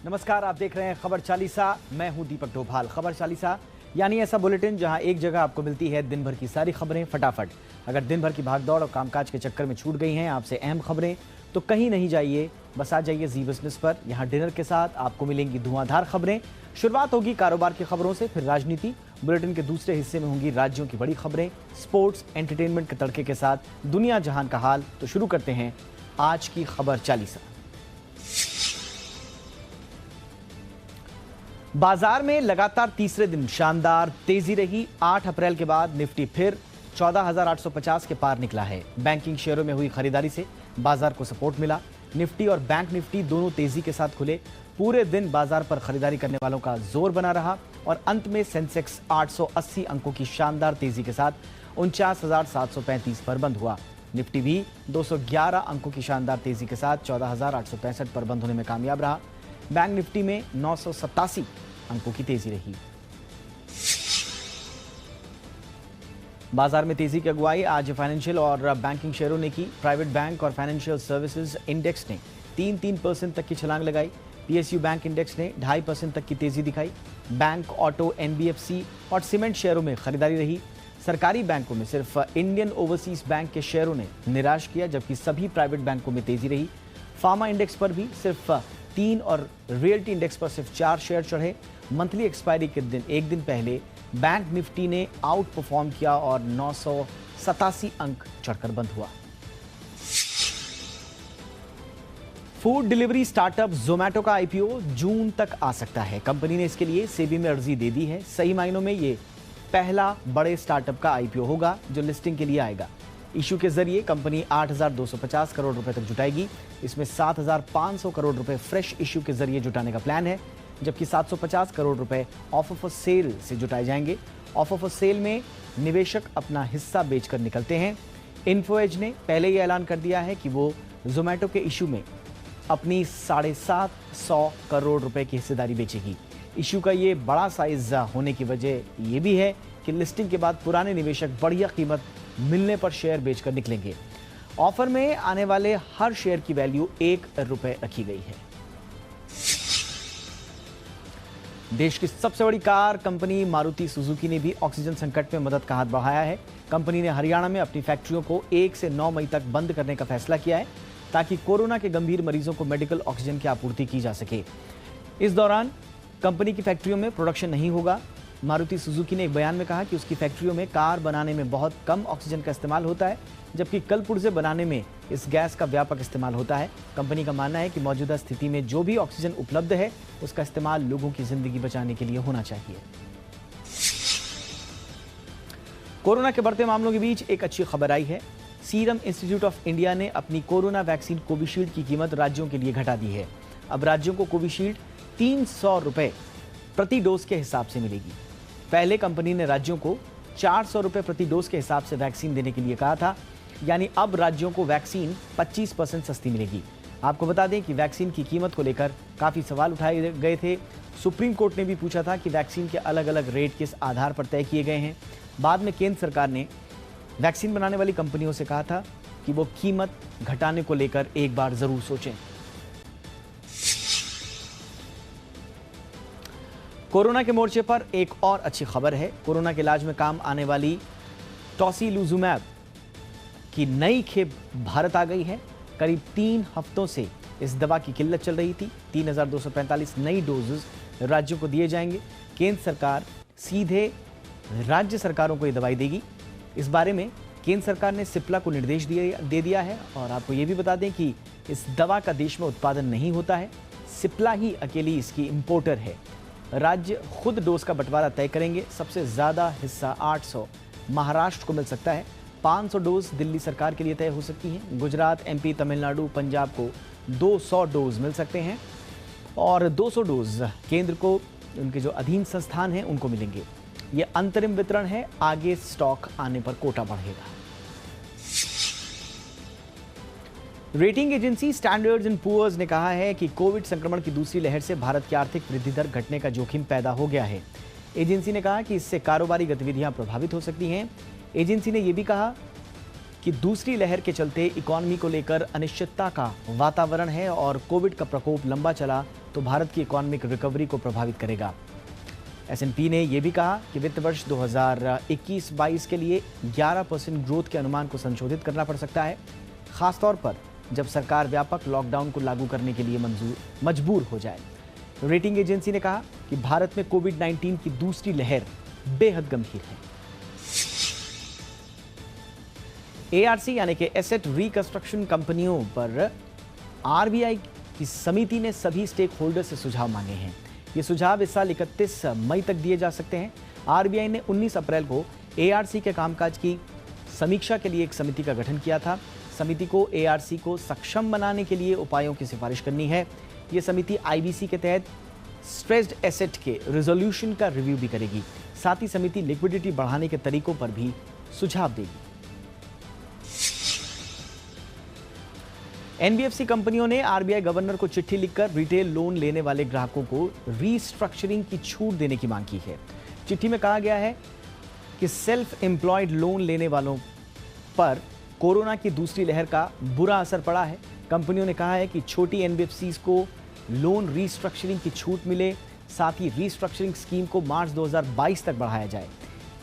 नमस्कार, आप देख रहे हैं खबर चालीसा। मैं हूं दीपक डोभाल। खबर चालीसा यानी ऐसा बुलेटिन जहां एक जगह आपको मिलती है दिन भर की सारी खबरें फटाफट। अगर दिन भर की भागदौड़ और कामकाज के चक्कर में छूट गई हैं आपसे अहम खबरें, तो कहीं नहीं जाइए, बस आ जाइए जी बिजनेस पर। यहां डिनर के साथ आपको मिलेंगी धुआंधार खबरें। शुरुआत होगी कारोबार की खबरों से, फिर राजनीति। बुलेटिन के दूसरे हिस्से में होंगी राज्यों की बड़ी खबरें, स्पोर्ट्स, एंटरटेनमेंट के तड़के के साथ दुनिया जहान का हाल। तो शुरू करते हैं आज की खबर चालीसा। बाजार में लगातार तीसरे दिन शानदार तेजी रही। 8 अप्रैल के बाद निफ्टी फिर 14,850 के पार निकला है। बैंकिंग शेयरों में हुई खरीदारी से बाजार को सपोर्ट मिला। निफ्टी और बैंक निफ्टी दोनों तेजी के साथ खुले। पूरे दिन बाजार पर खरीदारी करने वालों का जोर बना रहा और अंत में सेंसेक्स 880 अंकों की शानदार तेजी के साथ 49,735 पर बंद हुआ। निफ्टी भी 211 अंकों की शानदार तेजी के साथ 14,865 पर बंद होने में कामयाब रहा। बैंक निफ्टी में 987 अंकों की तेजी रही। बाजार में तेजी की अगुवाई आज फाइनेंशियल और बैंकिंग शेयरों ने की। प्राइवेट बैंक और फाइनेंशियल सर्विसेज इंडेक्स ने 3% तक की छलांग लगाई। पीएसयू बैंक इंडेक्स ने 2.5% तक की तेजी दिखाई। बैंक, ऑटो, एनबीएफसी और सीमेंट शेयरों में खरीदारी रही। सरकारी बैंकों में सिर्फ इंडियन ओवरसीज बैंक के शेयरों ने निराश किया, जबकि सभी प्राइवेट बैंकों में तेजी रही। फार्मा इंडेक्स पर भी सिर्फ 3 और रियल्टी इंडेक्स पर सिर्फ 4 शेयर चढ़े। मंथली एक्सपायरी के दिन एक दिन पहले बैंक निफ्टी ने आउट परफॉर्म किया और 987 अंक चढ़कर बंद हुआ। फूड डिलीवरी स्टार्टअप जोमैटो का आईपीओ जून तक आ सकता है। कंपनी ने इसके लिए सेबी में अर्जी दे दी है। सही मायनों में ये पहला बड़े स्टार्टअप का आईपीओ होगा जो लिस्टिंग के लिए आएगा। इशू के जरिए कंपनी 8,250 करोड़ रुपए तक जुटाएगी। इसमें 7,500 करोड़ रुपए फ्रेश इशू के जरिए जुटाने का प्लान है, जबकि 750 करोड़ रुपए ऑफर फॉर सेल से जुटाए जाएंगे। ऑफर फॉर सेल में निवेशक अपना हिस्सा बेचकर निकलते हैं। इन्फोएज ने पहले ही ऐलान कर दिया है कि वो जोमैटो के इशू में अपनी 750 करोड़ रुपए की हिस्सेदारी बेचेगी। इशू का ये बड़ा साइज होने की वजह ये भी है कि लिस्टिंग के बाद पुराने निवेशक बढ़िया कीमत मिलने पर शेयर बेचकर निकलेंगे। ऑफर में आने वाले हर शेयर की वैल्यू ₹1 रखी गई है। देश की सबसे बड़ी कार कंपनी मारुति सुजुकी ने भी ऑक्सीजन संकट में मदद का हाथ बढ़ाया है। कंपनी ने हरियाणा में अपनी फैक्ट्रियों को 1 से 9 मई तक बंद करने का फैसला किया है, ताकि कोरोना के गंभीर मरीजों को मेडिकल ऑक्सीजन की आपूर्ति की जा सके। इस दौरान कंपनी की फैक्ट्रियों में प्रोडक्शन नहीं होगा। मारुति सुजुकी ने एक बयान में कहा कि उसकी फैक्ट्रियों में कार बनाने में बहुत कम ऑक्सीजन का इस्तेमाल होता है, जबकि कल पुर्जे बनाने में इस गैस का व्यापक इस्तेमाल होता है। कंपनी का मानना है कि मौजूदा स्थिति में जो भी ऑक्सीजन उपलब्ध है उसका इस्तेमाल लोगों की जिंदगी बचाने के लिए होना चाहिए। कोरोना के बढ़ते मामलों के बीच एक अच्छी खबर आई है। सीरम इंस्टीट्यूट ऑफ इंडिया ने अपनी कोरोना वैक्सीन कोविशील्ड की कीमत राज्यों के लिए घटा दी है। अब राज्यों को कोविशील्ड 300 रुपए प्रति डोज के हिसाब से मिलेगी। पहले कंपनी ने राज्यों को 400 रुपए प्रति डोज के हिसाब से वैक्सीन देने के लिए कहा था, यानी अब राज्यों को वैक्सीन 25% सस्ती मिलेगी। आपको बता दें कि वैक्सीन की कीमत को लेकर काफ़ी सवाल उठाए गए थे। सुप्रीम कोर्ट ने भी पूछा था कि वैक्सीन के अलग अलग रेट किस आधार पर तय किए गए हैं। बाद में केंद्र सरकार ने वैक्सीन बनाने वाली कंपनियों से कहा था कि वो कीमत घटाने को लेकर एक बार जरूर सोचें। कोरोना के मोर्चे पर एक और अच्छी खबर है। कोरोना के इलाज में काम आने वाली टोसिलुजुमैब की नई खेप भारत आ गई है। करीब 3 हफ्तों से इस दवा की किल्लत चल रही थी। 3,245 नई डोजेस राज्यों को दिए जाएंगे। केंद्र सरकार सीधे राज्य सरकारों को ये दवाई देगी। इस बारे में केंद्र सरकार ने सिप्ला को निर्देश दे दिया है। और आपको ये भी बता दें कि इस दवा का देश में उत्पादन नहीं होता है। सिप्ला ही अकेली इसकी इंपोर्टर है। राज्य खुद डोज का बंटवारा तय करेंगे। सबसे ज़्यादा हिस्सा 800 महाराष्ट्र को मिल सकता है। 500 डोज दिल्ली सरकार के लिए तय हो सकती हैं। गुजरात, एमपी, तमिलनाडु, पंजाब को 200 डोज मिल सकते हैं और 200 डोज केंद्र को, उनके जो अधीन संस्थान हैं उनको मिलेंगे। ये अंतरिम वितरण है, आगे स्टॉक आने पर कोटा बढ़ेगा। Rating agency Standards and Poor's ने कहा है कि कोविड संक्रमण की दूसरी लहर से भारत की आर्थिक वृद्धि दर घटने का जोखिम पैदा हो गया है। एजेंसी ने कहा कि इससे कारोबारी गतिविधियां प्रभावित हो सकती हैं। एजेंसी ने यह भी कहा कि दूसरी लहर के चलते इकोनॉमी को लेकर अनिश्चितता का वातावरण है और कोविड का प्रकोप लंबा चला तो भारत की इकोनॉमिक रिकवरी को प्रभावित करेगा। S&P ने यह भी कहा कि वित्त वर्ष 2021-22 के लिए 11% ग्रोथ के अनुमान को संशोधित करना पड़ सकता है, खासतौर पर जब सरकार व्यापक लॉकडाउन को लागू करने के लिए मजबूर हो जाए। रेटिंग एजेंसी ने कहा कि भारत में कोविड-19 की दूसरी लहर बेहद गंभीर है। ARC यानी कि एसेट रिकंस्ट्रक्शन कंपनियों पर RBI की समिति ने सभी स्टेक होल्डर से सुझाव मांगे हैं। ये सुझाव इस साल 31 मई तक दिए जा सकते हैं। RBI ने 19 अप्रैल को ARC के कामकाज की समीक्षा के लिए एक समिति का गठन किया था। समिति को ARC को सक्षम बनाने के लिए उपायों की सिफारिश करनी है। ये समिति IBC के तहत स्ट्रेस्ड एसेट के रिजोल्यूशन का रिव्यू भी करेगी। साथ ही समिति लिक्विडिटी बढ़ाने के तरीकों पर भी सुझाव देगी। NBFC कंपनियों ने RBI गवर्नर को चिट्ठी लिखकर रिटेल लोन लेने वाले ग्राहकों को रीस्ट्रक्चरिंग की छूट देने की मांग की है। चिट्ठी में कहा गया है कि सेल्फ एम्प्लॉयड लोन लेने वालों पर कोरोना की दूसरी लहर का बुरा असर पड़ा है। कंपनियों ने कहा है कि छोटी NBFCs को लोन रीस्ट्रक्चरिंग की छूट मिले, साथ ही रीस्ट्रक्चरिंग स्कीम को मार्च 2022 तक बढ़ाया जाए।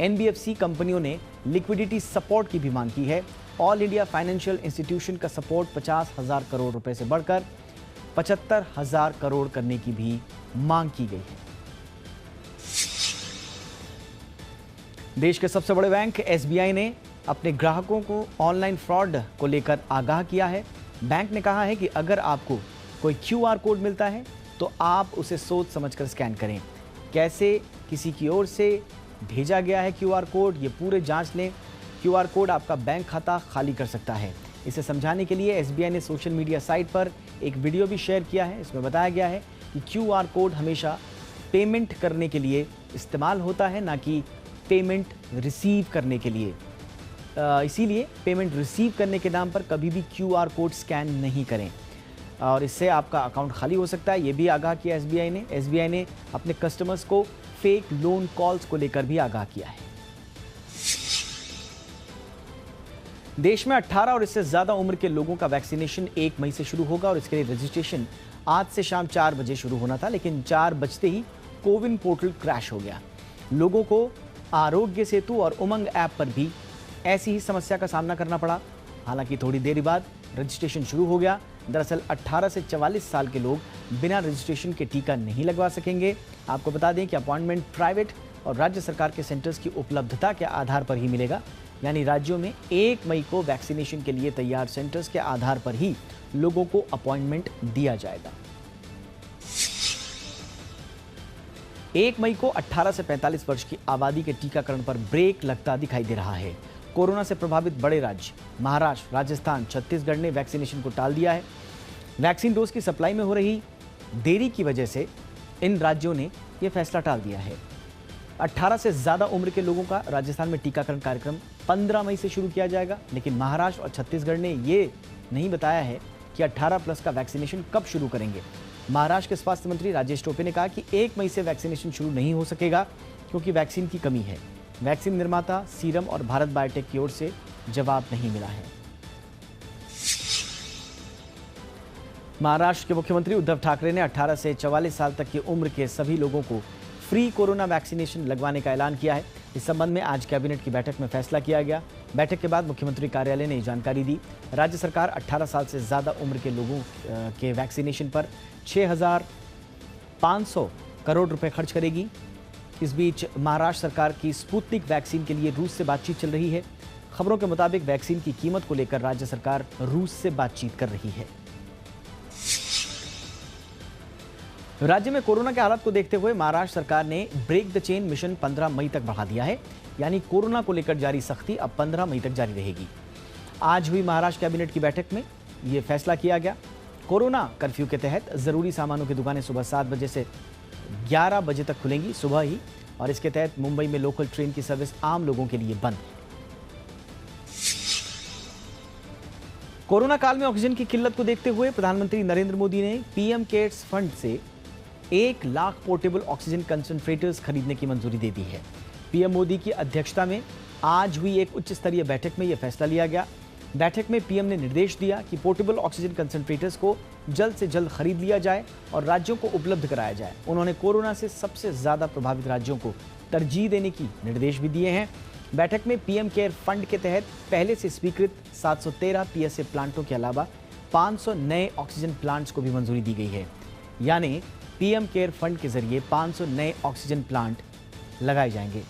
NBFC कंपनियों ने लिक्विडिटी सपोर्ट की भी मांग की है। ऑल इंडिया फाइनेंशियल इंस्टीट्यूशन का सपोर्ट 50,000 करोड़ रुपए से बढ़कर 75,000 करोड़ करने की भी मांग की गई है। देश के सबसे बड़े बैंक SBI ने अपने ग्राहकों को ऑनलाइन फ्रॉड को लेकर आगाह किया है। बैंक ने कहा है कि अगर आपको कोई QR कोड मिलता है तो आप उसे सोच समझकर स्कैन करें। कैसे किसी की ओर से भेजा गया है QR कोड, ये पूरे जांच लें। QR कोड आपका बैंक खाता खाली कर सकता है। इसे समझाने के लिए SBI ने सोशल मीडिया साइट पर एक वीडियो भी शेयर किया है। इसमें बताया गया है कि QR कोड हमेशा पेमेंट करने के लिए इस्तेमाल होता है, ना कि पेमेंट रिसीव करने के लिए। इसीलिए पेमेंट रिसीव करने के नाम पर कभी भी QR कोड स्कैन नहीं करें और इससे आपका अकाउंट खाली हो सकता है। ये भी आगाह किया SBI ने अपने कस्टमर्स को फेक लोन कॉल्स को लेकर भी आगाह किया है। देश में 18 और इससे ज्यादा उम्र के लोगों का वैक्सीनेशन 1 मई से शुरू होगा और इसके लिए रजिस्ट्रेशन आज से शाम 4 बजे शुरू होना था, लेकिन 4 बजते ही कोविन पोर्टल क्रैश हो गया। लोगों को आरोग्य सेतु और उमंग ऐप पर भी ऐसी ही समस्या का सामना करना पड़ा। हालांकि थोड़ी देर बाद रजिस्ट्रेशन शुरू हो गया। दरअसल 18 से 44 साल के लोग बिना रजिस्ट्रेशन के टीका नहीं लगवा सकेंगे। आपको बता दें कि अपॉइंटमेंट प्राइवेट और राज्य सरकार के सेंटर्स की उपलब्धता के आधार पर ही मिलेगा, यानी राज्यों में 1 मई को वैक्सीनेशन के लिए तैयार सेंटर्स के आधार पर ही लोगों को अपॉइंटमेंट दिया जाएगा। 1 मई को 18 से 45 वर्ष की आबादी के टीकाकरण पर ब्रेक लगता दिखाई दे रहा है। कोरोना से प्रभावित बड़े राज्य महाराष्ट्र, राजस्थान, छत्तीसगढ़ ने वैक्सीनेशन को टाल दिया है। वैक्सीन डोज की सप्लाई में हो रही देरी की वजह से इन राज्यों ने यह फैसला टाल दिया है। 18 से ज्यादा उम्र के लोगों का राजस्थान में टीकाकरण कार्यक्रम 15 मई से शुरू किया जाएगा, लेकिन महाराष्ट्र और छत्तीसगढ़ ने ये नहीं बताया है कि 18 प्लस का वैक्सीनेशन कब शुरू करेंगे। महाराष्ट्र के स्वास्थ्य मंत्री राजेश टोपे ने कहा कि 1 मई से वैक्सीनेशन शुरू नहीं हो सकेगा क्योंकि वैक्सीन की कमी है। वैक्सीन निर्माता सीरम और भारत बायोटेक की ओर से जवाब नहीं मिला है। महाराष्ट्र के मुख्यमंत्री उद्धव ठाकरे ने 18 से 44 साल तक की उम्र के सभी लोगों को फ्री कोरोना वैक्सीनेशन लगवाने का ऐलान किया है। इस संबंध में आज कैबिनेट की बैठक में फैसला किया गया। बैठक के बाद मुख्यमंत्री कार्यालय ने जानकारी दी। राज्य सरकार 18 साल से ज्यादा उम्र के लोगों के वैक्सीनेशन पर 6,500 करोड़ रुपए खर्च करेगी। इस बीच महाराष्ट्र सरकार की स्पुतनिक वैक्सीन के लिए रूस से बातचीत चल रही है। खबरों के मुताबिक वैक्सीन की कीमत को लेकर राज्य सरकार रूस से बातचीत कर रही है। राज्य में कोरोना के हालात को देखते हुए महाराष्ट्र सरकार ने ब्रेक द चेन मिशन 15 मई तक बढ़ा दिया है, यानी कोरोना को लेकर जारी सख्ती अब 15 मई तक जारी रहेगी। आज हुई महाराष्ट्र कैबिनेट की बैठक में यह फैसला किया गया। कोरोना कर्फ्यू के तहत जरूरी सामानों की दुकानें सुबह 7 बजे से 11 बजे तक खुलेंगी सुबह ही, और इसके तहत मुंबई में लोकल ट्रेन की सर्विस आम लोगों के लिए बंद है। कोरोना काल में ऑक्सीजन की किल्लत को देखते हुए प्रधानमंत्री नरेंद्र मोदी ने पीएम केयर्स फंड से 1 लाख पोर्टेबल ऑक्सीजन कंसंट्रेटर्स खरीदने की मंजूरी दे दी है। पीएम मोदी की अध्यक्षता में आज हुई एक उच्च स्तरीय बैठक में यह फैसला लिया गया। बैठक में पीएम ने निर्देश दिया कि पोर्टेबल ऑक्सीजन कंसंट्रेटर्स को जल्द से जल्द खरीद लिया जाए और राज्यों को उपलब्ध कराया जाए। उन्होंने कोरोना से सबसे ज्यादा प्रभावित राज्यों को तरजीह देने की निर्देश भी दिए हैं। बैठक में पीएम केयर फंड के तहत पहले से स्वीकृत 713 पीएसए प्लांटों के अलावा 500 नए ऑक्सीजन प्लांट्स को भी मंजूरी दी गई है। यानी पीएम केयर फंड के जरिए 500 नए ऑक्सीजन प्लांट लगाए जाएंगे।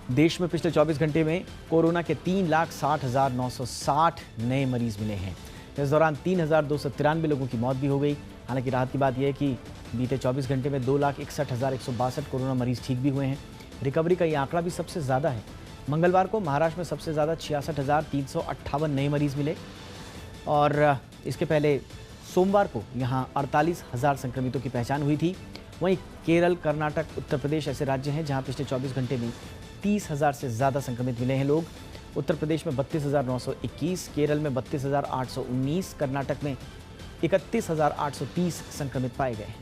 देश में पिछले 24 घंटे में कोरोना के 3,60,960 नए मरीज मिले हैं। इस दौरान 3,293 लोगों की मौत भी हो गई। हालांकि राहत की बात यह है कि बीते 24 घंटे में 2,61,162 कोरोना मरीज ठीक भी हुए हैं। रिकवरी का ये आंकड़ा भी सबसे ज़्यादा है। मंगलवार को महाराष्ट्र में सबसे ज़्यादा 66,358 नए मरीज मिले और इसके पहले सोमवार को यहाँ 48,000 संक्रमितों की पहचान हुई थी। वहीं केरल, कर्नाटक, उत्तर प्रदेश ऐसे राज्य हैं जहाँ पिछले 24 घंटे में 30,000 से ज़्यादा संक्रमित मिले हैं लोग। उत्तर प्रदेश में 32,921, केरल में 32,819, कर्नाटक में 31,830 संक्रमित पाए गए।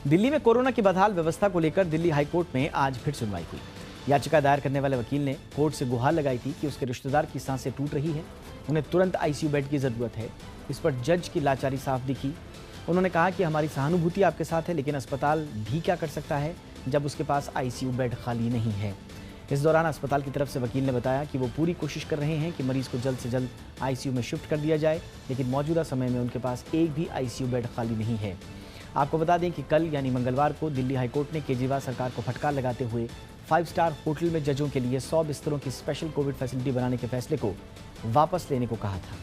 दिल्ली में कोरोना की बदहाल व्यवस्था को लेकर दिल्ली हाईकोर्ट में आज फिर सुनवाई हुई। याचिका दायर करने वाले वकील ने कोर्ट से गुहार लगाई थी कि उसके रिश्तेदार की सांसें टूट रही है, उन्हें तुरंत आईसीयू बेड की जरूरत है। इस पर जज की लाचारी साफ दिखी। उन्होंने कहा कि हमारी सहानुभूति आपके साथ है, लेकिन अस्पताल भी क्या कर सकता है जब उसके पास आईसीयू बेड खाली नहीं है। इस दौरान अस्पताल की तरफ से वकील ने बताया कि वो पूरी कोशिश कर रहे हैं कि मरीज को जल्द से जल्द आईसीयू में शिफ्ट कर दिया जाए, लेकिन मौजूदा समय में उनके पास एक भी आईसीयू बेड खाली नहीं है। आपको बता दें कि कल यानी मंगलवार को दिल्ली हाईकोर्ट ने केजरीवाल सरकार को फटकार लगाते हुए 5 स्टार होटल में जजों के लिए 100 बिस्तरों की स्पेशल कोविड फैसिलिटी बनाने के फैसले को वापस लेने को कहा था।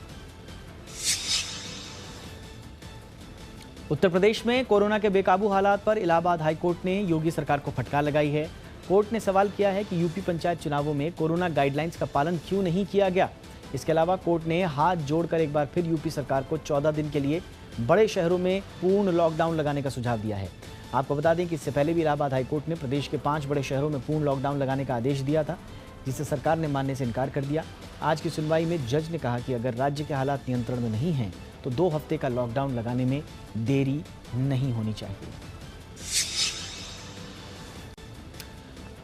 उत्तर प्रदेश में कोरोना के बेकाबू हालात पर इलाहाबाद हाईकोर्ट ने योगी सरकार को फटकार लगाई है। कोर्ट ने सवाल किया है कि यूपी पंचायत चुनावों में कोरोना गाइडलाइंस का पालन क्यों नहीं किया गया। इसके अलावा कोर्ट ने हाथ जोड़कर एक बार फिर यूपी सरकार को 14 दिन के लिए बड़े शहरों में पूर्ण लॉकडाउन लगाने का सुझाव दिया है। आपको बता दें कि इससे पहले भी इलाहाबाद हाईकोर्ट ने प्रदेश के 5 बड़े शहरों में पूर्ण लॉकडाउन लगाने का आदेश दिया था, जिसे सरकार ने मानने से इनकार कर दिया। आज की सुनवाई में जज ने कहा कि अगर राज्य के हालात नियंत्रण में नहीं हैं तो 2 हफ्ते का लॉकडाउन लगाने में देरी नहीं होनी चाहिए।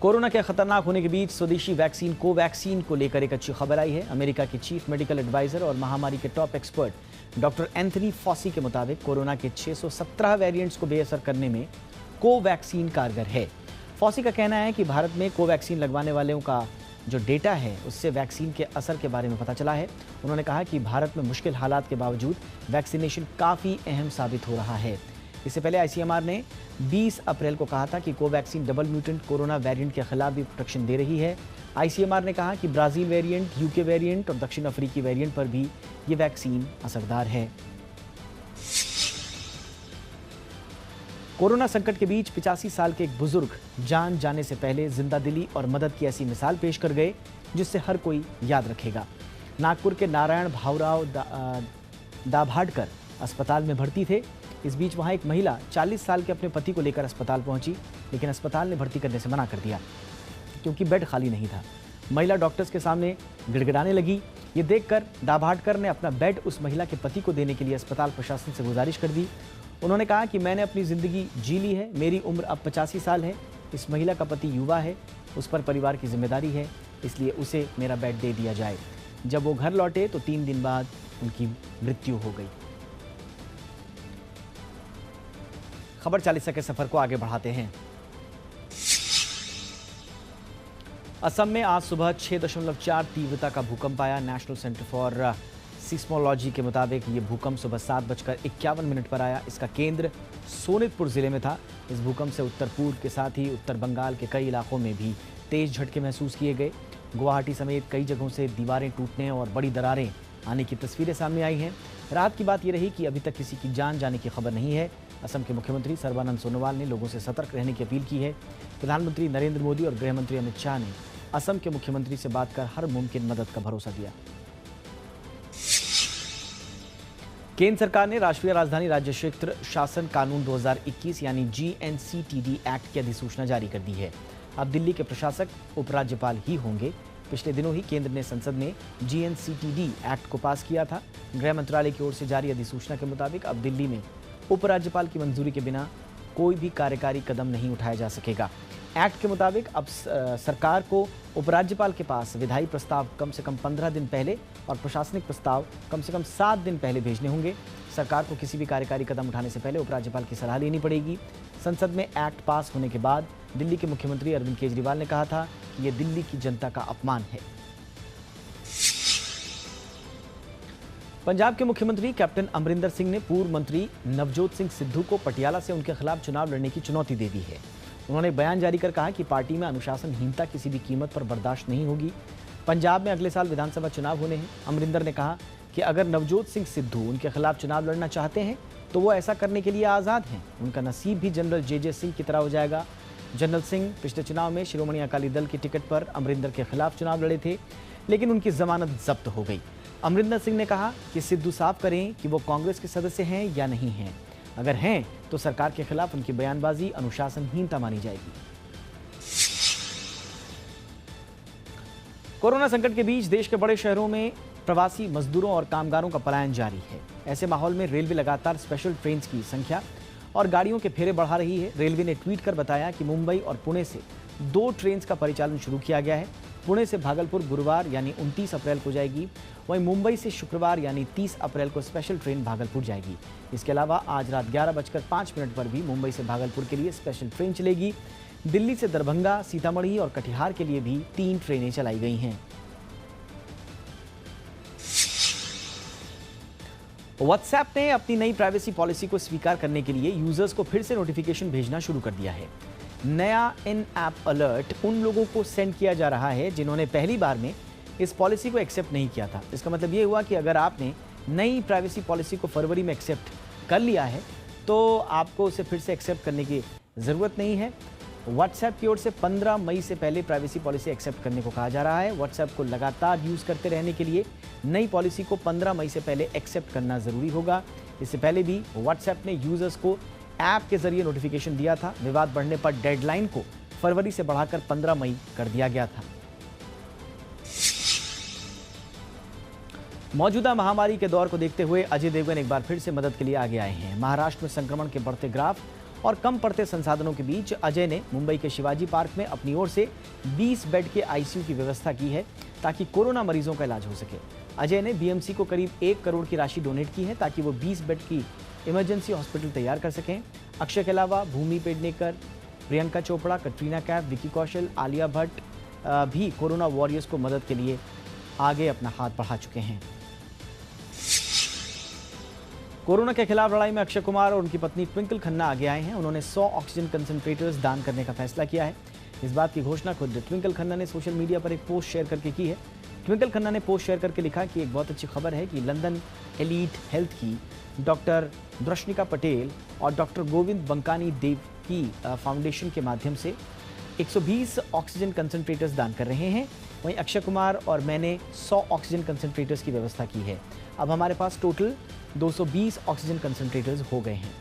कोरोना के खतरनाक होने के बीच स्वदेशी वैक्सीन कोवैक्सीन को लेकर एक अच्छी खबर आई है। अमेरिका के चीफ मेडिकल एडवाइजर और महामारी के top expert doctor Anthony Fauci के मुताबिक कोरोना के 617 वेरिएंट्स को बेअसर करने में कोवैक्सीन कारगर है। फॉसी का कहना है कि भारत में कोवैक्सीन लगवाने वालों का जो डेटा है उससे वैक्सीन के असर के बारे में पता चला है। उन्होंने कहा कि भारत में मुश्किल हालात के बावजूद वैक्सीनेशन काफ़ी अहम साबित हो रहा है। इससे पहले आईसीएमआर ने 20 अप्रैल को कहा था कि Covaxin double mutant corona variant के खिलाफ भी प्रोटेक्शन दे रही है। आईसीएमआर ने कहा कि ब्राज़ील वेरिएंट, यूके वेरिएंट और दक्षिण अफ्रीकी वेरिएंट पर भी ये वैक्सीन असरदार है। कोरोना संकट के बीच 85 साल के एक बुजुर्ग जान जाने से पहले जिंदादिली और मदद की ऐसी मिसाल पेश कर गए जिससे हर कोई याद रखेगा। नागपुर के नारायण भावराव दाभाडकर अस्पताल में भर्ती थे। इस बीच वहां एक महिला 40 साल के अपने पति को लेकर अस्पताल पहुंची, लेकिन अस्पताल ने भर्ती करने से मना कर दिया क्योंकि बेड खाली नहीं था। महिला डॉक्टर्स के सामने गिड़गिड़ाने लगी। ये देखकर दाभाडकर ने अपना बेड उस महिला के पति को देने के लिए अस्पताल प्रशासन से गुजारिश कर दी। उन्होंने कहा कि मैंने अपनी ज़िंदगी जी ली है, मेरी उम्र अब 85 साल है, इस महिला का पति युवा है, उस पर परिवार की जिम्मेदारी है, इसलिए उसे मेरा बेड दे दिया जाए। जब वो घर लौटे तो 3 दिन बाद उनकी मृत्यु हो गई। खबर 40 के सफर को आगे बढ़ाते हैं। असम में आज सुबह 6.4 तीव्रता का भूकंप आया। नेशनल सेंटर फॉर सिस्मोलॉजी के मुताबिक ये भूकंप सुबह 7:51 पर आया। इसका केंद्र सोनितपुर जिले में था। इस भूकंप से उत्तर पूर्व के साथ ही उत्तर बंगाल के कई इलाकों में भी तेज झटके महसूस किए गए। गुवाहाटी समेत कई जगहों से दीवारें टूटने और बड़ी दरारें आने की तस्वीरें सामने आई हैं। रात की बात यह रही कि अभी तक किसी की जान जाने की खबर नहीं है। असम के मुख्यमंत्री सर्बानंद सोनोवाल ने लोगों से सतर्क रहने की अपील की है। प्रधानमंत्री नरेंद्र मोदी और गृह मंत्री अमित शाह ने असम के मुख्यमंत्री से बात कर हर मुमकिन मदद का भरोसा दिया। केंद्र सरकार ने राष्ट्रीय राजधानी राज्य क्षेत्र शासन कानून 2021 यानी GNCTD एक्ट की अधिसूचना जारी कर दी है। अब दिल्ली के प्रशासक उपराज्यपाल ही होंगे। पिछले दिनों ही केंद्र ने संसद में GNCTD एक्ट को पास किया था। गृह मंत्रालय की ओर से जारी अधिसूचना के मुताबिक अब दिल्ली में उपराज्यपाल की मंजूरी के बिना कोई भी कार्यकारी कदम नहीं उठाया जा सकेगा। एक्ट के मुताबिक अब सरकार को उपराज्यपाल के पास विधायी प्रस्ताव कम से कम 15 दिन पहले और प्रशासनिक प्रस्ताव कम से कम 7 दिन पहले भेजने होंगे। सरकार को किसी भी कार्यकारी कदम उठाने से पहले उपराज्यपाल की सलाह लेनी पड़ेगी। संसद में एक्ट पास होने के बाद दिल्ली के मुख्यमंत्री अरविंद केजरीवाल ने कहा था कि यह दिल्ली की जनता का अपमान है। पंजाब के मुख्यमंत्री कैप्टन अमरिंदर सिंह ने पूर्व मंत्री नवजोत सिंह सिद्धू को पटियाला से उनके खिलाफ चुनाव लड़ने की चुनौती दे दी है। उन्होंने बयान जारी कर कहा कि पार्टी में अनुशासनहीनता किसी भी कीमत पर बर्दाश्त नहीं होगी। पंजाब में अगले साल विधानसभा चुनाव होने हैं। अमरिंदर ने कहा कि अगर नवजोत सिंह सिद्धू उनके खिलाफ चुनाव लड़ना चाहते हैं तो वो ऐसा करने के लिए आज़ाद हैं। उनका नसीब भी जनरल जे सिंह की तरह हो जाएगा। जनरल सिंह पिछले चुनाव में शिरोमणि अकाली दल की टिकट पर अमरिंदर के खिलाफ चुनाव लड़े थे, लेकिन उनकी जमानत जब्त हो गई। अमरिंदर सिंह ने कहा कि सिद्धू साफ करें कि वो कांग्रेस के सदस्य हैं या नहीं हैं। अगर हैं तो सरकार के खिलाफ उनकी बयानबाजी अनुशासनहीनता मानी जाएगी। कोरोना संकट के बीच देश के बड़े शहरों में प्रवासी मजदूरों और कामगारों का पलायन जारी है। ऐसे माहौल में रेलवे लगातार स्पेशल ट्रेन की संख्या और गाड़ियों के फेरे बढ़ा रही है। रेलवे ने ट्वीट कर बताया कि मुंबई और पुणे से 2 ट्रेन का परिचालन शुरू किया गया है। पुणे से भागलपुर गुरुवार यानी 29 अप्रैल को जाएगी, वहीं मुंबई से शुक्रवार यानी 30 अप्रैल को स्पेशल ट्रेन भागलपुर जाएगी। इसके अलावा आज रात 11:05 पर भी मुंबई से भागलपुर के लिए स्पेशल ट्रेन चलेगी। दिल्ली से दरभंगा, सीतामढ़ी और कटिहार के लिए भी 3 ट्रेनें चलाई गई हैं। व्हाट्सएप ने अपनी नई प्राइवेसी पॉलिसी को स्वीकार करने के लिए यूजर्स को फिर से नोटिफिकेशन भेजना शुरू कर दिया है। नया इन ऐप अलर्ट उन लोगों को सेंड किया जा रहा है जिन्होंने पहली बार में इस पॉलिसी को एक्सेप्ट नहीं किया था। इसका मतलब ये हुआ कि अगर आपने नई प्राइवेसी पॉलिसी को फरवरी में एक्सेप्ट कर लिया है तो आपको उसे फिर से एक्सेप्ट करने की ज़रूरत नहीं है। व्हाट्सएप की ओर से 15 मई से पहले प्राइवेसी पॉलिसी एक्सेप्ट करने को कहा जा रहा है। व्हाट्सएप को लगातार यूज़ करते रहने के लिए नई पॉलिसी को 15 मई से पहले एक्सेप्ट करना ज़रूरी होगा। इससे पहले भी व्हाट्सएप ने यूज़र्स को ऐप के जरिए नोटिफिकेशन दिया था। विवाद बढ़ने पर डेडलाइन को फरवरी से बढ़ाकर 15 मई कर दिया गया था। मौजूदा महामारी के दौर को देखते हुए अजय देवगन एक बार फिर से मदद के लिए आगे आए हैं। महाराष्ट्र में संक्रमण के बढ़ते ग्राफ और कम पड़ते संसाधनों के बीच अजय ने मुंबई के शिवाजी पार्क में अपनी ओर से 20 बेड के आईसीयू की व्यवस्था की है ताकि कोरोना मरीजों का इलाज हो सके। अजय ने बीएमसी को करीब 1 करोड़ की राशि डोनेट की है ताकि वो 20 बेड की इमरजेंसी हॉस्पिटल तैयार कर सकें। अक्षय के अलावा भूमि पेडनेकर, प्रियंका चोपड़ा, कटरीना कैफ, विकी कौशल, आलिया भट्ट भी कोरोना वॉरियर्स को मदद के लिए आगे अपना हाथ बढ़ा चुके हैं। कोरोना के खिलाफ लड़ाई में अक्षय कुमार और उनकी पत्नी ट्विंकल खन्ना आगे आए हैं। उन्होंने 100 ऑक्सीजन कंसंट्रेटर्स दान करने का फैसला किया है। इस बात की घोषणा खुद ट्विंकल खन्ना ने सोशल मीडिया पर एक पोस्ट शेयर करके की है। ट्विंकल खन्ना ने पोस्ट शेयर करके लिखा कि एक बहुत अच्छी खबर है कि लंदन एलीट हेल्थ की डॉक्टर दृष्णिका पटेल और डॉक्टर गोविंद बंकानी देव की फाउंडेशन के माध्यम से 120 ऑक्सीजन कंसंट्रेटर्स दान कर रहे हैं। वहीं अक्षय कुमार और मैंने 100 ऑक्सीजन कंसंट्रेटर्स की व्यवस्था की है। अब हमारे पास टोटल 220 ऑक्सीजन कंसंट्रेटर्स हो गए हैं।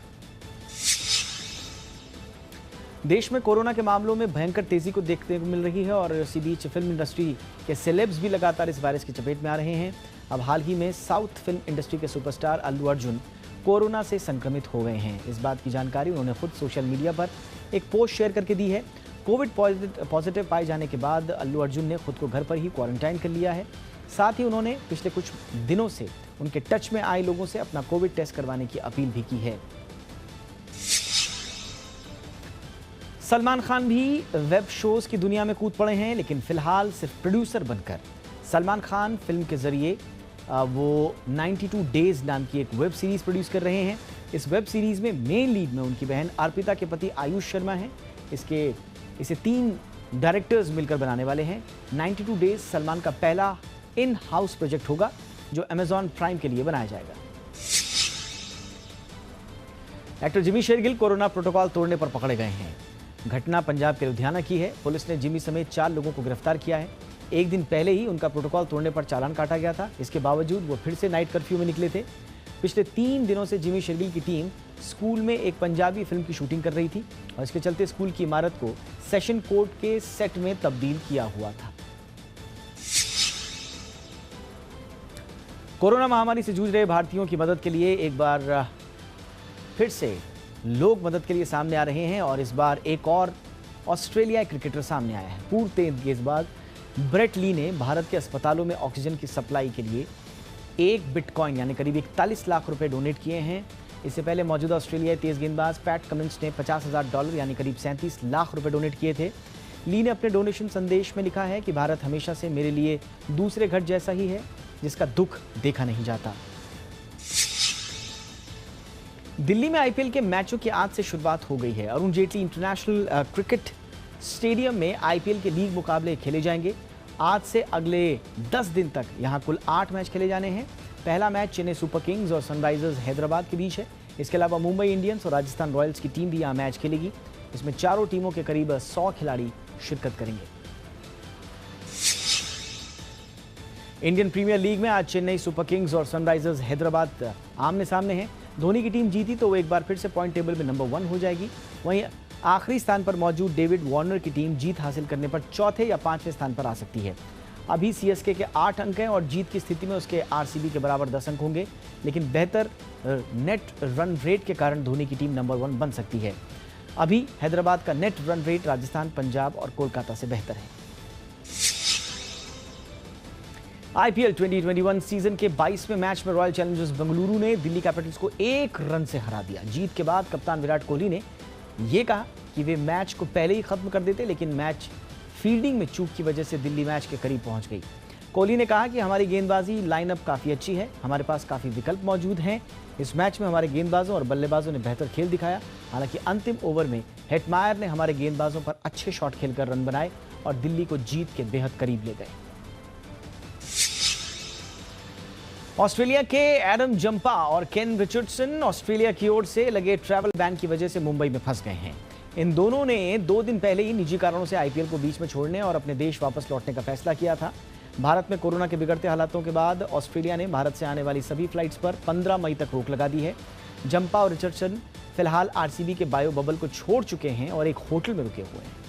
देश में कोरोना के मामलों में भयंकर तेजी को देखने को मिल रही है और इसी बीच फिल्म इंडस्ट्री के सेलेब्स भी लगातार इस वायरस की चपेट में आ रहे हैं। अब हाल ही में साउथ फिल्म इंडस्ट्री के सुपरस्टार अल्लू अर्जुन कोरोना से संक्रमित हो गए हैं। इस बात की जानकारी उन्होंने खुद सोशल मीडिया पर एक पोस्ट शेयर करके दी है। कोविड पॉजिटिव पाए जाने के बाद अल्लू अर्जुन ने खुद को घर पर ही क्वारंटाइन कर लिया है। साथ ही उन्होंने पिछले कुछ दिनों से उनके टच में आए लोगों से अपना कोविड टेस्ट करवाने की अपील भी की है। सलमान खान भी वेब शोज की दुनिया में कूद पड़े हैं, लेकिन फिलहाल सिर्फ प्रोड्यूसर बनकर। सलमान खान फिल्म के जरिए वो 92 डेज नाम की एक वेब सीरीज प्रोड्यूस कर रहे हैं। इस वेब सीरीज में मेन लीड में उनकी बहन अर्पिता के पति आयुष शर्मा हैं। इसे 3 डायरेक्टर्स मिलकर बनाने वाले हैं। 92 डेज सलमान का पहला इन हाउस प्रोजेक्ट होगा जो अमेजॉन प्राइम के लिए बनाया जाएगा। Actor Jimmy Shergill corona protocol तोड़ने पर पकड़े गए हैं। घटना पंजाब के लुधियाना की है। पुलिस ने जिमी समेत 4 लोगों को गिरफ्तार किया है। एक दिन पहले ही उनका प्रोटोकॉल तोड़ने पर चालान काटा गया था। इसके बावजूद वो फिर से नाइट कर्फ्यू में निकले थे। पिछले 3 दिनों से जिमी शेरगिल की टीम स्कूल में एक पंजाबी फिल्म की शूटिंग कर रही थी और इसके चलते स्कूल की इमारत को सेशन कोर्ट के सेट में तब्दील किया हुआ था। कोरोना महामारी से जूझ रहे भारतीयों की मदद के लिए एक बार फिर से लोग मदद के लिए सामने आ रहे हैं और इस बार एक और ऑस्ट्रेलियाई क्रिकेटर सामने आया है। पूर्व तेज गेंदबाज ब्रेट ली ने भारत के अस्पतालों में ऑक्सीजन की सप्लाई के लिए 1 बिटकॉइन यानी करीब 41 लाख रुपए डोनेट किए हैं। इससे पहले मौजूदा ऑस्ट्रेलियाई तेज गेंदबाज पैट कमिंस ने $50,000 यानी करीब 37 लाख रुपए डोनेट किए थे। ली ने अपने डोनेशन संदेश में लिखा है कि भारत हमेशा से मेरे लिए दूसरे घर जैसा ही है, जिसका दुख देखा नहीं जाता। दिल्ली में आईपीएल के मैचों की आज से शुरुआत हो गई है। Arun Jaitley international cricket stadium में आईपीएल के लीग मुकाबले खेले जाएंगे। आज से अगले 10 दिन तक यहां कुल 8 मैच खेले जाने हैं। पहला मैच चेन्नई सुपर किंग्स और सनराइजर्स हैदराबाद के बीच है। इसके अलावा मुंबई इंडियंस और राजस्थान रॉयल्स की टीम भी यहां मैच खेलेगी। इसमें चारों टीमों के करीब 100 खिलाड़ी शिरकत करेंगे। इंडियन प्रीमियर लीग में आज चेन्नई सुपर किंग्स और सनराइजर्स हैदराबाद आमने सामने हैं। धोनी की टीम जीती तो वो एक बार फिर से पॉइंट टेबल में नंबर 1 हो जाएगी। वहीं आखिरी स्थान पर मौजूद डेविड वार्नर की टीम जीत हासिल करने पर चौथे या 5वें स्थान पर आ सकती है। अभी सीएसके के 8 अंक हैं और जीत की स्थिति में उसके आरसीबी के बराबर 10 अंक होंगे, लेकिन बेहतर नेट रन रेट के कारण धोनी की टीम नंबर 1 बन सकती है। अभी हैदराबाद का net run rate Rajasthan, Punjab और कोलकाता से बेहतर है। आईपीएल 2021 सीजन के 22वें मैच में रॉयल चैलेंजर्स बेंगलुरु ने दिल्ली कैपिटल्स को 1 रन से हरा दिया। जीत के बाद कप्तान विराट कोहली ने यह कहा कि वे मैच को पहले ही खत्म कर देते, लेकिन मैच फील्डिंग में चूक की वजह से दिल्ली मैच के करीब पहुंच गई। कोहली ने कहा कि हमारी गेंदबाजी लाइनअप काफी अच्छी है, हमारे पास काफी विकल्प मौजूद हैं। इस मैच में हमारे गेंदबाजों और बल्लेबाजों ने बेहतर खेल दिखाया। हालांकि अंतिम ओवर में हेटमायर ने हमारे गेंदबाजों पर अच्छे शॉट खेलकर रन बनाए और दिल्ली को जीत के बेहद करीब ले गए। ऑस्ट्रेलिया के एडम जंपा और केन रिचर्डसन ऑस्ट्रेलिया की ओर से लगे ट्रैवल बैन की वजह से मुंबई में फंस गए हैं। इन दोनों ने 2 दिन पहले ही निजी कारणों से आईपीएल को बीच में छोड़ने और अपने देश वापस लौटने का फैसला किया था। भारत में कोरोना के बिगड़ते हालातों के बाद ऑस्ट्रेलिया ने भारत से आने वाली सभी फ्लाइट्स पर 15 मई तक रोक लगा दी है। जंपा और रिचर्डसन फिलहाल आरसीबी के बायो बबल को छोड़ चुके हैं और एक होटल में रुके हुए हैं।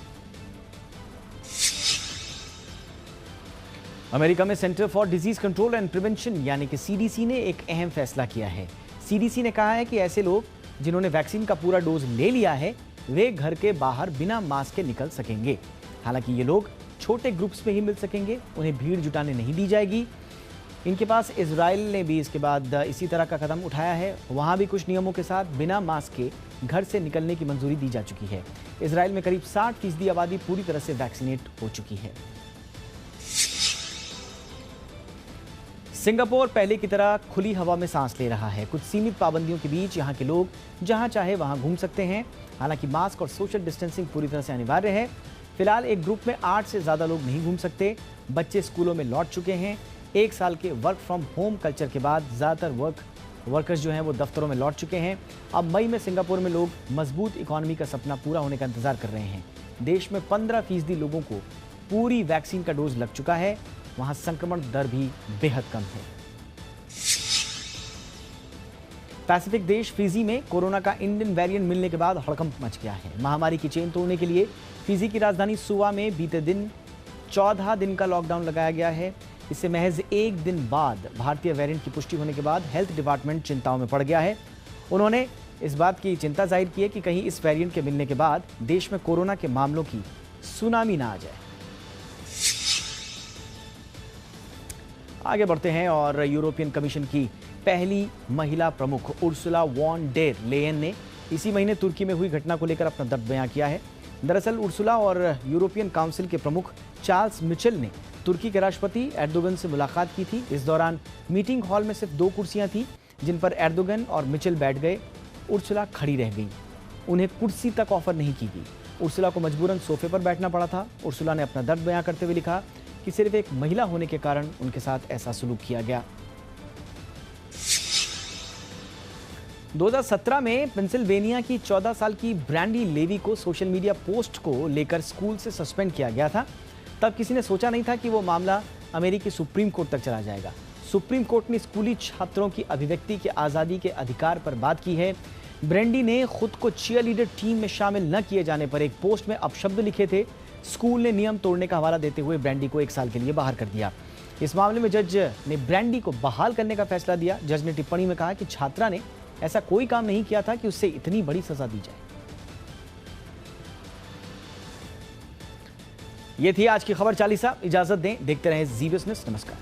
अमेरिका में centre for disease control and prevention यानी कि सीडीसी ने एक अहम फैसला किया है। सीडीसी ने कहा है कि ऐसे लोग जिन्होंने वैक्सीन का पूरा डोज ले लिया है वे घर के बाहर बिना मास्क के निकल सकेंगे। हालांकि ये लोग छोटे ग्रुप्स में ही मिल सकेंगे, उन्हें भीड़ जुटाने नहीं दी जाएगी। इनके पास इजराइल ने भी इसके बाद इसी तरह का कदम उठाया है। वहां भी कुछ नियमों के साथ बिना मास्क के घर से निकलने की मंजूरी दी जा चुकी है। इजराइल में करीब 60% आबादी पूरी तरह से वैक्सीनेट हो चुकी है। सिंगापुर पहले की तरह खुली हवा में सांस ले रहा है। कुछ सीमित पाबंदियों के बीच यहाँ के लोग जहाँ चाहे वहाँ घूम सकते हैं। हालांकि मास्क और सोशल डिस्टेंसिंग पूरी तरह से अनिवार्य है। फिलहाल एक ग्रुप में 8 से ज़्यादा लोग नहीं घूम सकते। बच्चे स्कूलों में लौट चुके हैं। 1 साल के वर्क फ्रॉम होम कल्चर के बाद ज़्यादातर वर्कर्स जो हैं वो दफ्तरों में लौट चुके हैं। अब मई में सिंगापुर में लोग मजबूत इकॉनमी का सपना पूरा होने का इंतजार कर रहे हैं। देश में 15% लोगों को पूरी वैक्सीन का डोज लग चुका है। वहां संक्रमण दर भी बेहद कम है। पैसिफिक देश फिजी में कोरोना का इंडियन वेरिएंट मिलने के बाद हड़कंप मच गया है। महामारी की चेन तोड़ने के लिए फिजी की राजधानी सुवा में बीते दिन 14 दिन का लॉकडाउन लगाया गया है। इससे महज 1 दिन बाद भारतीय वेरिएंट की पुष्टि होने के बाद हेल्थ डिपार्टमेंट चिंताओं में पड़ गया है। उन्होंने इस बात की चिंता जाहिर की है कि कहीं इस वेरिएंट के मिलने के बाद देश में कोरोना के मामलों की सुनामी ना आ जाए। आगे बढ़ते हैं और यूरोपियन कमीशन की पहली महिला प्रमुख उर्सुला वॉन डेर लेयन ने इसी महीने तुर्की में हुई घटना को लेकर अपना दर्द बयां किया है। दरअसल उर्सुला और यूरोपियन काउंसिल के प्रमुख चार्ल्स मिचेल ने तुर्की के राष्ट्रपति एर्दोगन से मुलाकात की थी। इस दौरान मीटिंग हॉल में सिर्फ 2 कुर्सियां थीं जिन पर एर्दोगन और मिचेल बैठ गए। उर्सुला खड़ी रह गई, उन्हें कुर्सी तक ऑफर नहीं की गई। उर्सुला को मजबूरन सोफे पर बैठना पड़ा था। उर्सुला ने अपना दर्द बयां करते हुए लिखा कि सिर्फ एक महिला होने के कारण उनके साथ ऐसा सलूक किया गया। 2017 में पेंसिल्वेनिया की 14 साल की ब्रैंडी लेवी को सोशल मीडिया पोस्ट को लेकर स्कूल से सस्पेंड किया गया था। तब किसी ने सोचा नहीं था कि वो मामला अमेरिकी सुप्रीम कोर्ट तक चला जाएगा। सुप्रीम कोर्ट ने स्कूली छात्रों की अभिव्यक्ति के आज़ादी के अधिकार पर बात की है। ब्रैंडी ने खुद को चीयरलीडर टीम में शामिल न किए जाने पर एक पोस्ट में अपशब्द लिखे थे। स्कूल ने नियम तोड़ने का हवाला देते हुए ब्रैंडी को 1 साल के लिए बाहर कर दिया। इस मामले में जज ने ब्रैंडी को बहाल करने का फैसला दिया। जज ने टिप्पणी में कहा कि छात्रा ने ऐसा कोई काम नहीं किया था कि उससे इतनी बड़ी सजा दी जाए। ये थी आज की खबर चालीसा। इजाजत दें, देखते रहें जी बिजनेस। नमस्कार।